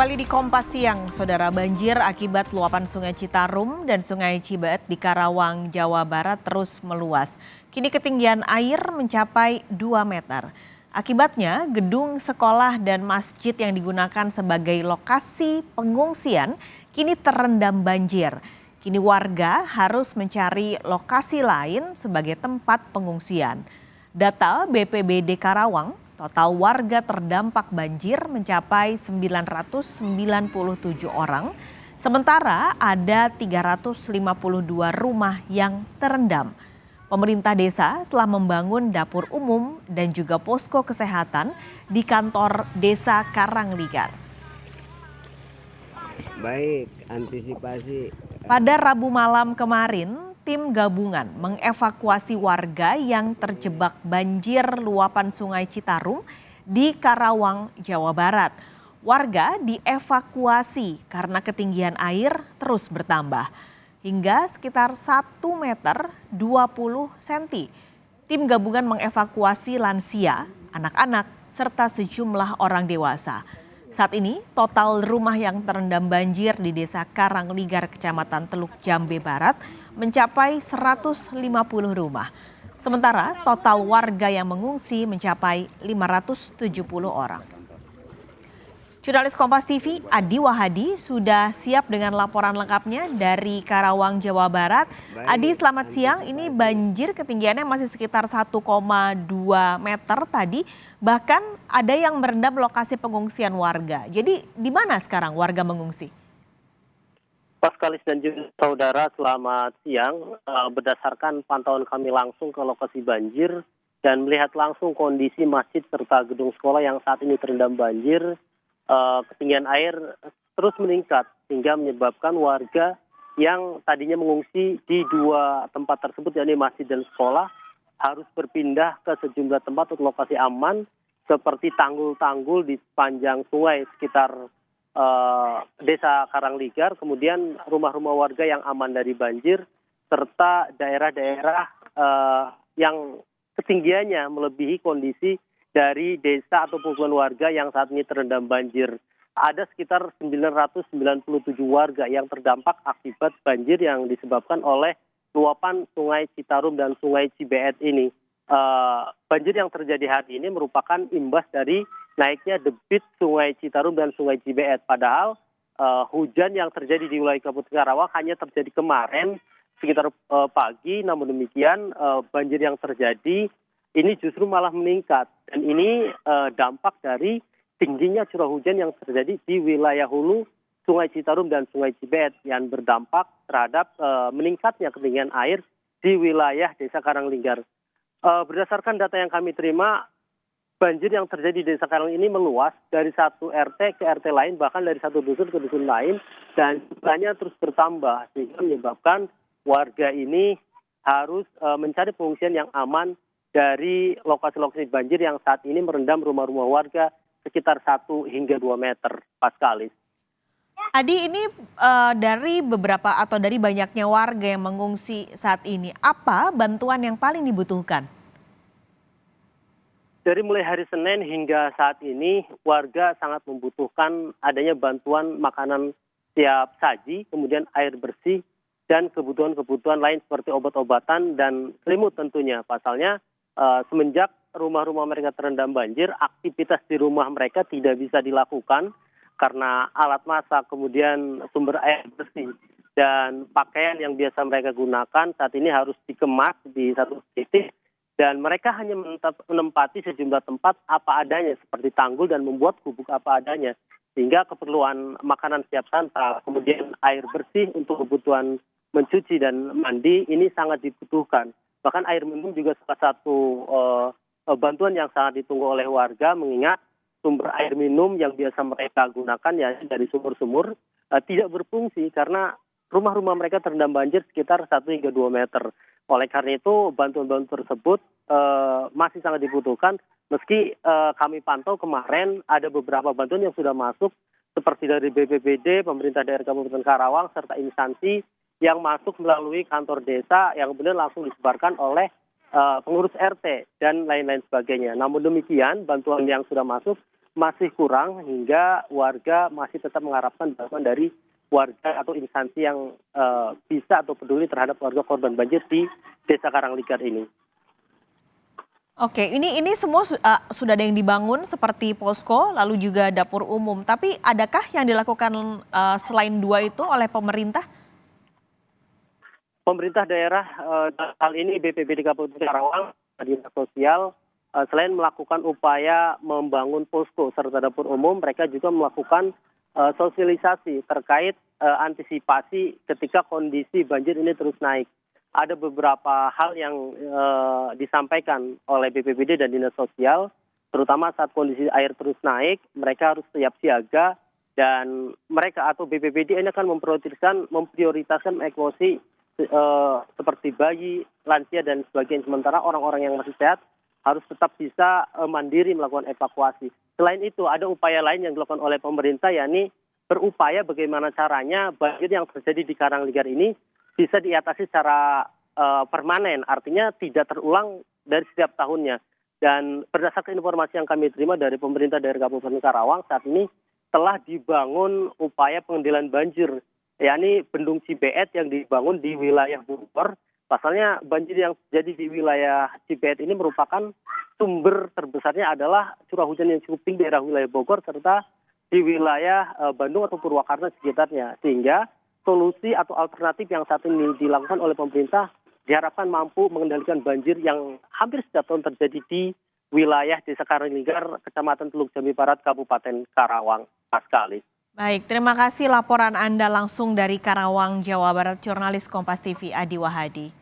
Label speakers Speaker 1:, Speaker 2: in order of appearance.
Speaker 1: kembali di Kompas Siang, Saudara. Banjir akibat luapan Sungai Citarum dan Sungai Cibeet di Karawang, Jawa Barat terus meluas. Kini ketinggian air mencapai 2 meter. Akibatnya, gedung sekolah dan masjid yang digunakan sebagai lokasi pengungsian kini terendam banjir. Kini warga harus mencari lokasi lain sebagai tempat pengungsian. Data BPBD Karawang, total warga terdampak banjir mencapai 997 orang, sementara ada 352 rumah yang terendam. Pemerintah desa telah membangun dapur umum dan juga posko kesehatan di kantor desa Karangligar.
Speaker 2: Baik, antisipasi.
Speaker 1: Pada Rabu malam kemarin, tim gabungan mengevakuasi warga yang terjebak banjir luapan Sungai Citarum di Karawang, Jawa Barat. Warga dievakuasi karena ketinggian air terus bertambah hingga sekitar 1 meter 20 cm. Tim gabungan mengevakuasi lansia, anak-anak, serta sejumlah orang dewasa. Saat ini total rumah yang terendam banjir di Desa Karangligar, Kecamatan Teluk Jambe Barat mencapai 150 rumah. Sementara total warga yang mengungsi mencapai 570 orang. Jurnalis Kompas TV Adi Wahadi sudah siap dengan laporan lengkapnya dari Karawang, Jawa Barat. Adi, selamat siang. Ini banjir ketinggiannya masih sekitar 1,2 meter tadi. Bahkan ada yang merendam lokasi pengungsian warga. Jadi di mana sekarang warga mengungsi?
Speaker 3: Paskalis dan juga saudara, selamat siang. Berdasarkan pantauan kami langsung ke lokasi banjir dan melihat langsung kondisi masjid serta gedung sekolah yang saat ini terendam banjir, ketinggian air terus meningkat sehingga menyebabkan warga yang tadinya mengungsi di dua tempat tersebut, yakni masjid dan sekolah, harus berpindah ke sejumlah tempat untuk lokasi aman seperti tanggul-tanggul di sepanjang sungai sekitar Desa Karangligar, kemudian rumah-rumah warga yang aman dari banjir, serta daerah-daerah yang ketinggiannya melebihi kondisi dari desa atau pemukiman warga yang saat ini terendam banjir. Ada sekitar 997 warga yang terdampak akibat banjir yang disebabkan oleh luapan Sungai Citarum dan Sungai Cibeet ini. Banjir yang terjadi hari ini merupakan imbas dari naiknya debit Sungai Citarum dan Sungai Cibeet. Padahal hujan yang terjadi di wilayah Kabupaten Karawang hanya terjadi kemarin sekitar pagi, namun demikian banjir yang terjadi ini justru malah meningkat. Dan ini dampak dari tingginya curah hujan yang terjadi di wilayah hulu Sungai Citarum dan Sungai Cibeet yang berdampak terhadap meningkatnya ketinggian air di wilayah Desa Karangligar. Berdasarkan data yang kami terima, banjir yang terjadi di Desa Karang ini meluas dari satu RT ke RT lain, bahkan dari satu dusun ke dusun lain, dan jumlahnya terus bertambah sehingga menyebabkan warga ini harus mencari pengungsian yang aman dari lokasi-lokasi banjir yang saat ini merendam rumah-rumah warga sekitar 1 hingga 2 meter, Paskalis.
Speaker 1: Adi, ini dari beberapa atau dari banyaknya warga yang mengungsi saat ini, apa bantuan yang paling dibutuhkan?
Speaker 3: Dari mulai hari Senin hingga saat ini, warga sangat membutuhkan adanya bantuan makanan siap saji, kemudian air bersih, dan kebutuhan-kebutuhan lain seperti obat-obatan dan selimut tentunya. Pasalnya, semenjak rumah-rumah mereka terendam banjir, aktivitas di rumah mereka tidak bisa dilakukan karena alat masak, kemudian sumber air bersih, dan pakaian yang biasa mereka gunakan saat ini harus dikemas di satu titik. Dan mereka hanya menempati sejumlah tempat apa adanya seperti tanggul dan membuat gubuk apa adanya. Sehingga keperluan makanan siap santap, kemudian air bersih untuk kebutuhan mencuci dan mandi ini sangat dibutuhkan. Bahkan air minum juga salah satu bantuan yang sangat ditunggu oleh warga, mengingat sumber air minum yang biasa mereka gunakan ya dari sumur-sumur tidak berfungsi karena rumah-rumah mereka terendam banjir sekitar 1 hingga 2 meter. Oleh karena itu bantuan-bantuan tersebut masih sangat dibutuhkan, meski kami pantau kemarin ada beberapa bantuan yang sudah masuk seperti dari BPBD, pemerintah daerah Kabupaten Karawang, serta instansi yang masuk melalui kantor desa yang kemudian langsung disebarkan oleh pengurus RT dan lain-lain sebagainya. Namun demikian, bantuan yang sudah masuk masih kurang hingga warga masih tetap mengharapkan bantuan dari warga atau instansi yang bisa atau peduli terhadap warga korban banjir di Desa Karangligar ini.
Speaker 1: Oke, ini semua sudah ada yang dibangun seperti posko, lalu juga dapur umum. Tapi adakah yang dilakukan selain dua itu oleh pemerintah?
Speaker 3: Pemerintah daerah dalam hal ini BPBD Kabupaten Karawang, Dinas Sosial, selain melakukan upaya membangun posko serta dapur umum, mereka juga melakukan sosialisasi terkait antisipasi ketika kondisi banjir ini terus naik. Ada beberapa hal yang disampaikan oleh BPBD dan Dinas Sosial, terutama saat kondisi air terus naik, mereka harus siap siaga dan mereka atau BPBD ini akan memprioritaskan evakuasi seperti bayi, lansia dan sebagainya. Sementara orang-orang yang masih sehat harus tetap bisa mandiri melakukan evakuasi. Selain itu ada upaya lain yang dilakukan oleh pemerintah, yakni berupaya bagaimana caranya banjir yang terjadi di Karangligar ini bisa diatasi secara permanen, artinya tidak terulang dari setiap tahunnya. Dan berdasarkan informasi yang kami terima dari pemerintah daerah Kabupaten Karawang, saat ini telah dibangun upaya pengendalian banjir, yakni Bendung Cibeet yang dibangun di wilayah Bogor. Pasalnya banjir yang terjadi di wilayah Cibeet ini merupakan sumber terbesarnya adalah curah hujan yang cukup tinggi di daerah wilayah Bogor serta di wilayah Bandung atau Purwakarta sekitarnya. Sehingga solusi atau alternatif yang saat ini dilakukan oleh pemerintah diharapkan mampu mengendalikan banjir yang hampir setiap tahun terjadi di wilayah Desa Karangligar, Kecamatan Teluk Jambi Barat, Kabupaten Karawang. Sekali.
Speaker 1: Baik, terima kasih laporan Anda langsung dari Karawang, Jawa Barat, jurnalis Kompas TV Adi Wahadi.